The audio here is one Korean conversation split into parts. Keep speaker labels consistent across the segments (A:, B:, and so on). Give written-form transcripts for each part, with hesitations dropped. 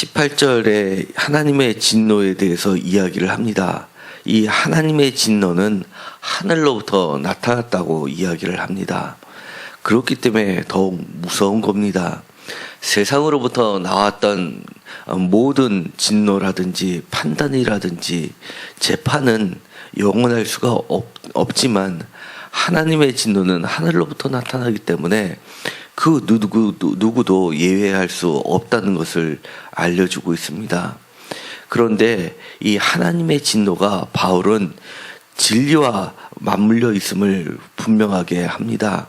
A: 18절에 하나님의 진노에 대해서 이야기를 합니다. 이 하나님의 진노는 하늘로부터 나타났다고 이야기를 합니다. 그렇기 때문에 더욱 무서운 겁니다. 세상으로부터 나왔던 모든 진노라든지 판단이라든지 재판은 영원할 수가 없지만 하나님의 진노는 하늘로부터 나타나기 때문에 그 누구도 예외할 수 없다는 것을 알려주고 있습니다. 그런데 이 하나님의 진노가 바울은 진리와 맞물려 있음을 분명하게 합니다.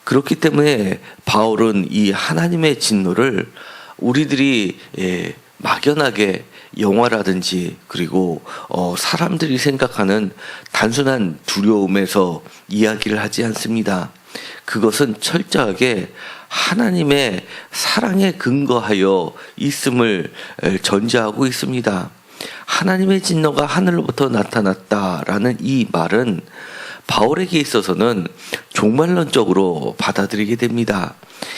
A: 그렇기 때문에 바울은 이 하나님의 진노를 우리들이 막연하게 영화라든지 그리고 사람들이 생각하는 단순한 두려움에서 이야기를 하지 않습니다. 그것은 철저하게 하나님의 사랑에 근거하여 있음을 전제하고 있습니다. 하나님의 진노가 하늘로부터 나타났다라는 이 말은 바울에게 있어서는 종말론적으로 받아들이게 됩니다.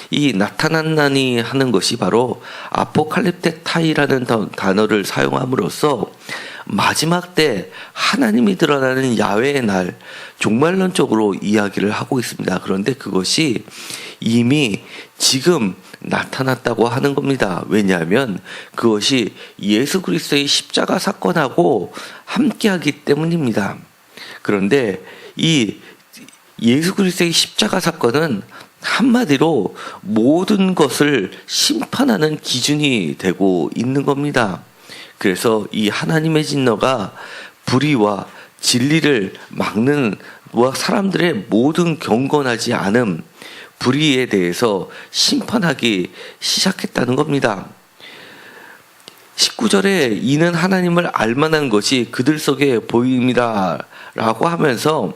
A: 이 나타났나니 하는 것이 바로 아포칼립테타이라는 단어를 사용함으로써 마지막 때 하나님이 드러나는 야훼의 날, 종말론적으로 이야기를 하고 있습니다. 그런데 그것이 이미 지금 나타났다고 하는 겁니다. 왜냐하면 그것이 예수 그리스도의 십자가 사건하고 함께하기 때문입니다. 그런데 이 예수 그리스도의 십자가 사건은 한마디로 모든 것을 심판하는 기준이 되고 있는 겁니다. 그래서 이 하나님의 진노가 불의와 진리를 막는 사람들의 모든 경건하지 않음, 불의에 대해서 심판하기 시작했다는 겁니다. 19절에 이는 하나님을 알만한 것이 그들 속에 보입니다 라고 하면서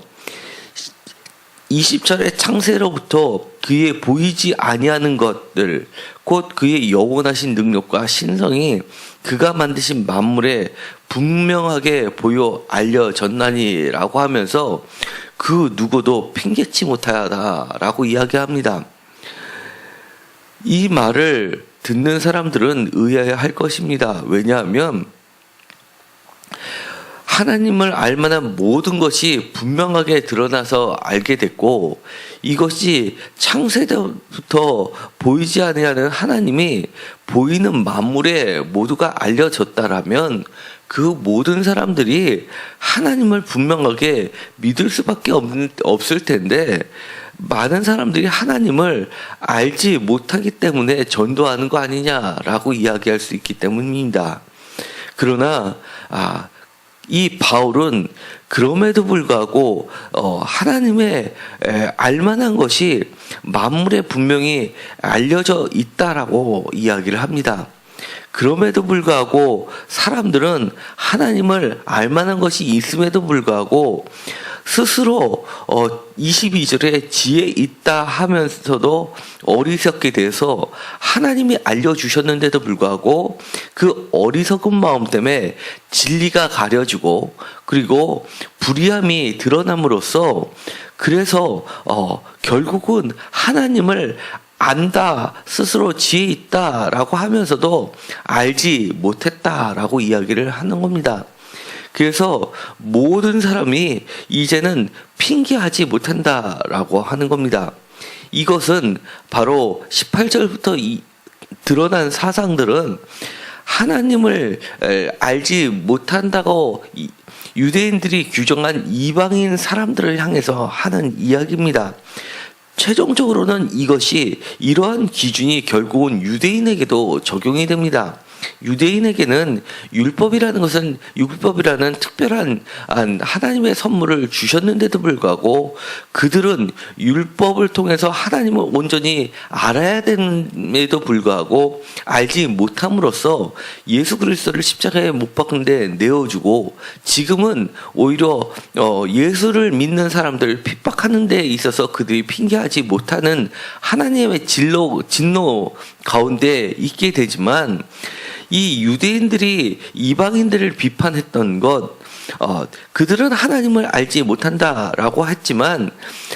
A: 20절의 창세로부터 그의 보이지 아니하는 것들, 곧 그의 영원하신 능력과 신성이 그가 만드신 만물에 분명하게 보여 알려졌나니라고 하면서 그 누구도 핑계치 못하다라고 이야기합니다. 이 말을 듣는 사람들은 의아해할 것입니다. 왜냐하면 하나님을 알만한 모든 것이 분명하게 드러나서 알게 됐고 이것이 창세부터 보이지 아니하는 하나님이 보이는 만물에 모두가 알려졌다라면 그 모든 사람들이 하나님을 분명하게 믿을 수밖에 없을 텐데 많은 사람들이 하나님을 알지 못하기 때문에 전도하는 거 아니냐라고 이야기할 수 있기 때문입니다. 그러나 이 바울은 그럼에도 불구하고 하나님의 알만한 것이 만물에 분명히 알려져 있다라고 이야기를 합니다. 그럼에도 불구하고 사람들은 하나님을 알만한 것이 있음에도 불구하고 스스로 22절에 지혜 있다 하면서도 어리석게 돼서 하나님이 알려주셨는데도 불구하고 그 어리석은 마음 때문에 진리가 가려지고 그리고 불의함이 드러남으로써 그래서 결국은 하나님을 안다, 스스로 지혜 있다라고 하면서도 알지 못했다라고 이야기를 하는 겁니다. 그래서 모든 사람이 이제는 핑계하지 못한다라고 하는 겁니다. 이것은 바로 18절부터 드러난 사상들은 하나님을 알지 못한다고 유대인들이 규정한 이방인 사람들을 향해서 하는 이야기입니다. 최종적으로는 이러한 기준이 결국은 유대인에게도 적용이 됩니다. 유대인에게는 율법이라는 특별한 하나님의 선물을 주셨는데도 불구하고 그들은 율법을 통해서 하나님을 온전히 알아야 됨에도 불구하고 알지 못함으로써 예수 그리스도를 십자가에 못 박는데 내어주고 지금은 오히려 예수를 믿는 사람들을 핍박하는 데 있어서 그들이 핑계하지 못하는 하나님의 진노 가운데 있게 되지만 이 유대인들이 이방인들을 비판했던 것, 그들은 하나님을 알지 못한다라고 했지만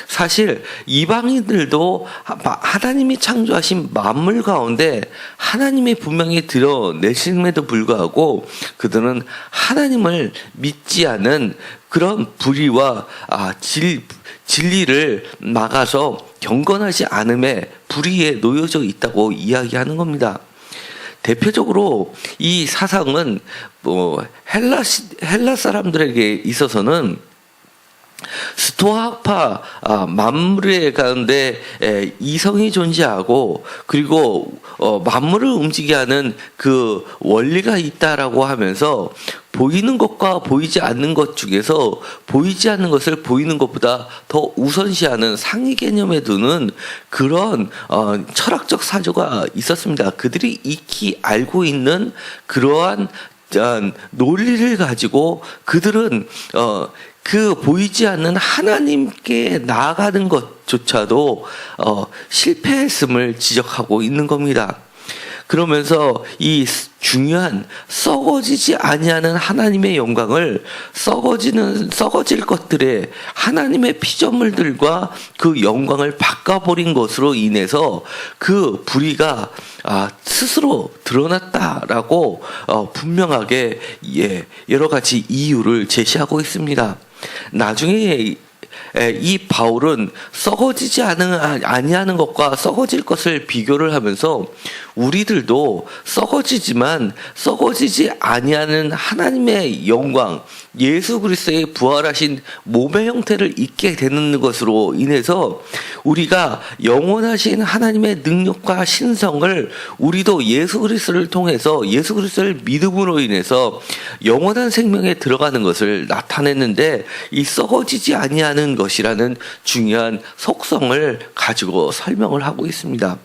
A: 사실 이방인들도 하나님이 창조하신 만물 가운데 하나님이 분명히 드러내심에도 불구하고 그들은 하나님을 믿지 않은 그런 불의와 진리를 막아서 경건하지 않음에 불의에 놓여져 있다고 이야기하는 겁니다. 대표적으로 이 사상은 헬라 사람들에게 있어서는 스토아파 만물의 가운데 이성이 존재하고 그리고 만물을 움직이게 하는 그 원리가 있다라고 하면서 보이는 것과 보이지 않는 것 중에서 보이지 않는 것을 보이는 것보다 더 우선시하는 상위 개념에 두는 그런 철학적 사조가 있었습니다. 그들이 익히 알고 있는 그러한 논리를 가지고 그들은 그 보이지 않는 하나님께 나아가는 것조차도 실패했음을 지적하고 있는 겁니다. 그러면서 이 중요한 썩어지지 아니하는 하나님의 영광을 썩어질 것들의 하나님의 피조물들과 그 영광을 바꿔버린 것으로 인해서 그 불의가 스스로 드러났다라고 분명하게 여러 가지 이유를 제시하고 있습니다. 나중에 이 바울은 썩어지지 아니하는 것과 썩어질 것을 비교를 하면서 우리들도 썩어지지만 썩어지지 아니하는 하나님의 영광, 예수 그리스도의 부활하신 몸의 형태를 잊게 되는 것으로 인해서 우리가 영원하신 하나님의 능력과 신성을 우리도 예수 그리스도를 통해서 예수 그리스도를 믿음으로 인해서 영원한 생명에 들어가는 것을 나타냈는데 이 썩어지지 아니하는 것이라는 중요한 속성을 가지고 설명을 하고 있습니다.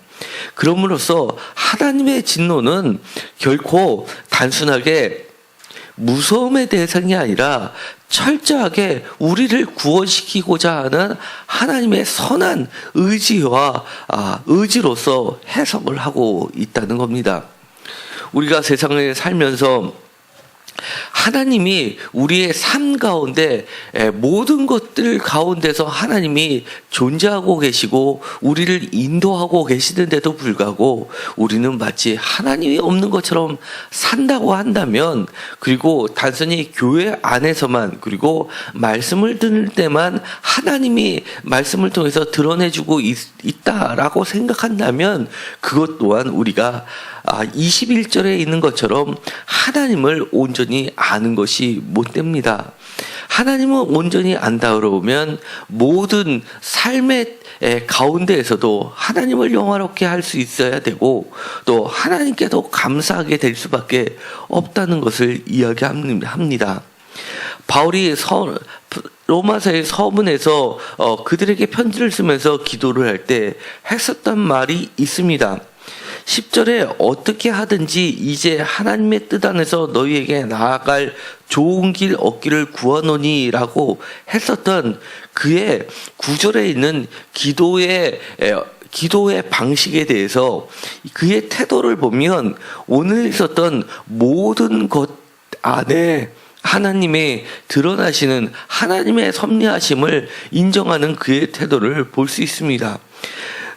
A: 그럼으로써 하나님의 진노는 결코 단순하게 무서움의 대상이 아니라 철저하게 우리를 구원시키고자 하는 하나님의 선한 의지로서 해석을 하고 있다는 겁니다. 우리가 세상에 살면서 하나님이 우리의 삶 가운데 모든 것들 가운데서 하나님이 존재하고 계시고 우리를 인도하고 계시는데도 불구하고 우리는 마치 하나님이 없는 것처럼 산다고 한다면, 그리고 단순히 교회 안에서만 그리고 말씀을 들을 때만 하나님이 말씀을 통해서 드러내주고 있다라고 생각한다면 그것 또한 우리가 21절에 있는 것처럼 하나님을 온전히 아는 것이 못됩니다. 하나님을 온전히 안다 그러면 모든 삶의 가운데에서도 하나님을 영화롭게 할 수 있어야 되고 또 하나님께도 감사하게 될 수밖에 없다는 것을 이야기합니다. 바울이 로마서의 서문에서 그들에게 편지를 쓰면서 기도를 할 때 했었던 말이 있습니다. 10절에 어떻게 하든지 이제 하나님의 뜻 안에서 너희에게 나아갈 좋은 길 얻기를 구하노니 라고 했었던 그의 9절에 있는 기도의 방식에 대해서 그의 태도를 보면 오늘 있었던 모든 것 안에 하나님의 드러나시는 하나님의 섭리하심을 인정하는 그의 태도를 볼 수 있습니다.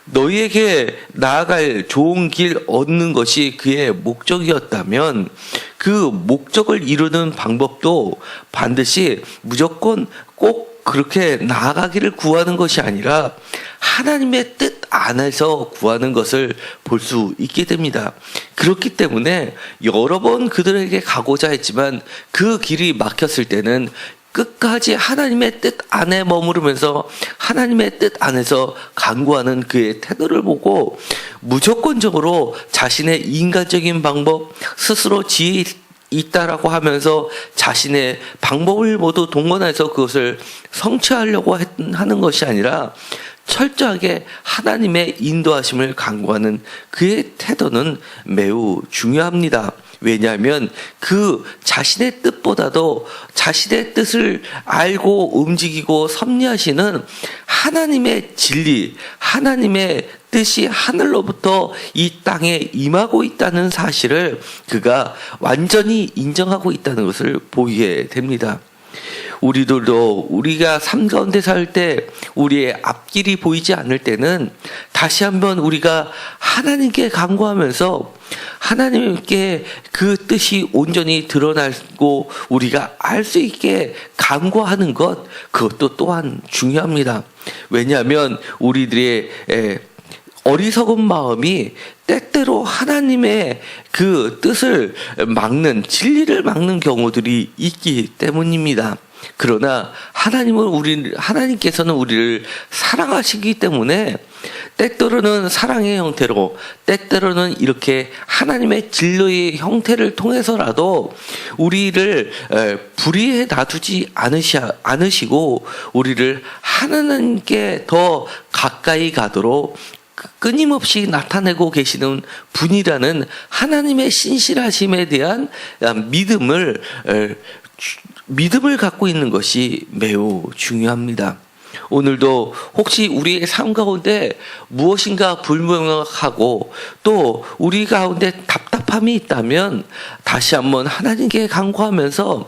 A: 너희에게 나아갈 좋은 길 얻는 것이 그의 목적이었다면 그 목적을 이루는 방법도 반드시 무조건 꼭 그렇게 나아가기를 구하는 것이 아니라 하나님의 뜻 안에서 구하는 것을 볼 수 있게 됩니다. 그렇기 때문에 여러 번 그들에게 가고자 했지만 그 길이 막혔을 때는 끝까지 하나님의 뜻 안에 머무르면서 하나님의 뜻 안에서 간구하는 그의 태도를 보고 무조건적으로 자신의 인간적인 방법, 스스로 지혜 있다라고 하면서 자신의 방법을 모두 동원해서 그것을 성취하려고 하는 것이 아니라 철저하게 하나님의 인도하심을 간구하는 그의 태도는 매우 중요합니다. 왜냐하면 그 자신의 뜻보다도 자신의 뜻을 알고 움직이고 섭리하시는 하나님의 진리, 하나님의 뜻이 하늘로부터 이 땅에 임하고 있다는 사실을 그가 완전히 인정하고 있다는 것을 보이게 됩니다. 우리들도 우리가 삶 가운데 살 때 우리의 앞길이 보이지 않을 때는 다시 한번 우리가 하나님께 간구하면서 하나님께 그 뜻이 온전히 드러나고 우리가 알 수 있게 간구하는 것, 그것도 또한 중요합니다. 왜냐하면 우리들의 어리석은 마음이 때때로 하나님의 그 뜻을 막는, 진리를 막는 경우들이 있기 때문입니다. 그러나 하나님께서는 우리를 사랑하시기 때문에 때때로는 사랑의 형태로, 때때로는 이렇게 하나님의 진리의 형태를 통해서라도 우리를 불의에 놔두지 않으시고 우리를 하나님께 더 가까이 가도록 끊임없이 나타내고 계시는 분이라는 하나님의 신실하심에 대한 믿음을 갖고 있는 것이 매우 중요합니다. 오늘도 혹시 우리의 삶 가운데 무엇인가 불명확하고 또 우리 가운데 답답함이 있다면 다시 한번 하나님께 간구하면서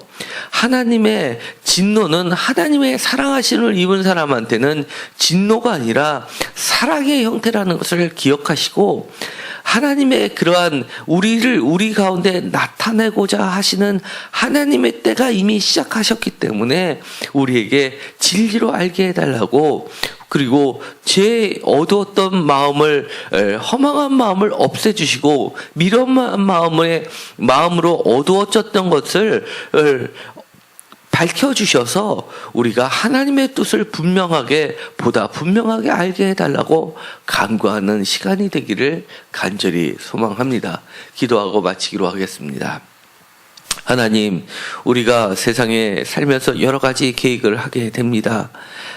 A: 하나님의 진노는 하나님의 사랑하심을 입은 사람한테는 진노가 아니라 사랑의 형태라는 것을 기억하시고 하나님의 그러한 우리 가운데 나타내고자 하시는 하나님의 때가 이미 시작하셨기 때문에 우리에게 진리로 알게 해달라고, 그리고 제 어두웠던 마음을, 허망한 마음을 없애주시고 미련한 마음으로 어두워졌던 것을 밝혀주셔서 우리가 하나님의 뜻을 보다 분명하게 알게 해달라고 간구하는 시간이 되기를 간절히 소망합니다. 기도하고 마치기로 하겠습니다. 하나님, 우리가 세상에 살면서 여러 가지 계획을 하게 됩니다.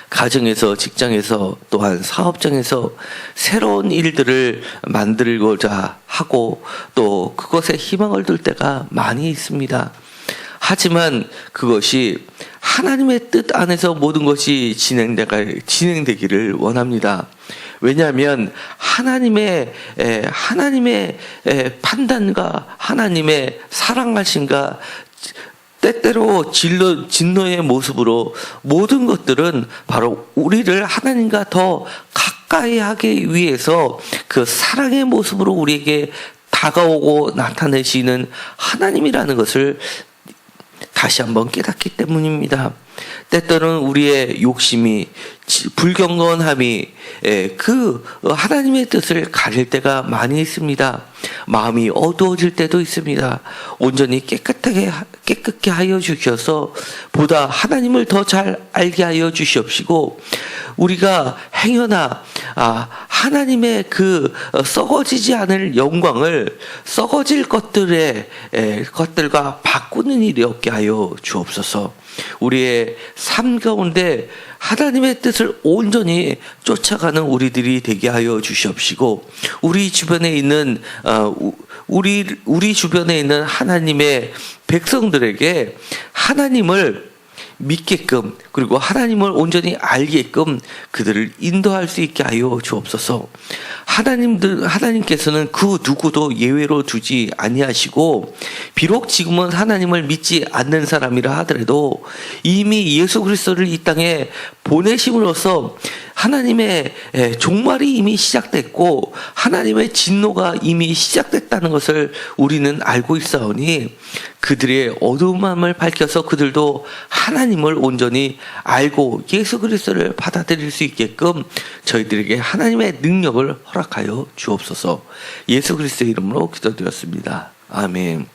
A: 가정에서, 직장에서, 또한 사업장에서 새로운 일들을 만들고자 하고 또 그것에 희망을 둘 때가 많이 있습니다. 하지만 그것이 하나님의 뜻 안에서 모든 것이 진행되기를 원합니다. 왜냐하면 하나님의 판단과 하나님의 사랑하심과 때때로 진노의 모습으로 모든 것들은 바로 우리를 하나님과 더 가까이 하기 위해서 그 사랑의 모습으로 우리에게 다가오고 나타내시는 하나님이라는 것을 다시 한번 깨닫기 때문입니다. 때때로는 우리의 욕심이, 불경건함이 그 하나님의 뜻을 가릴 때가 많이 있습니다. 마음이 어두워질 때도 있습니다. 온전히 깨끗게 하여 주셔서 보다 하나님을 더 잘 알게 하여 주시옵시고 우리가 행여나 하나님의 그 썩어지지 않을 영광을 썩어질 것들과 바꾸는 일이 없게 하여 주옵소서. 우리의 삶 가운데 하나님의 뜻을 온전히 쫓아가는 우리들이 되게 하여 주시옵시고 우리 주변에 있는 하나님의 백성들에게 하나님을 믿게끔 그리고 하나님을 온전히 알게끔 그들을 인도할 수 있게 하여 주옵소서. 하나님께서는 그 누구도 예외로 두지 아니하시고 비록 지금은 하나님을 믿지 않는 사람이라 하더라도 이미 예수 그리스도를 이 땅에 보내심으로써 하나님의 종말이 이미 시작됐고 하나님의 진노가 이미 시작됐다는 것을 우리는 알고 있사오니 그들의 어두움을 밝혀서 그들도 하나님을 온전히 알고 예수 그리스도를 받아들일 수 있게끔 저희들에게 하나님의 능력을 허락하여 주옵소서. 예수 그리스도의 이름으로 기도드렸습니다. 아멘.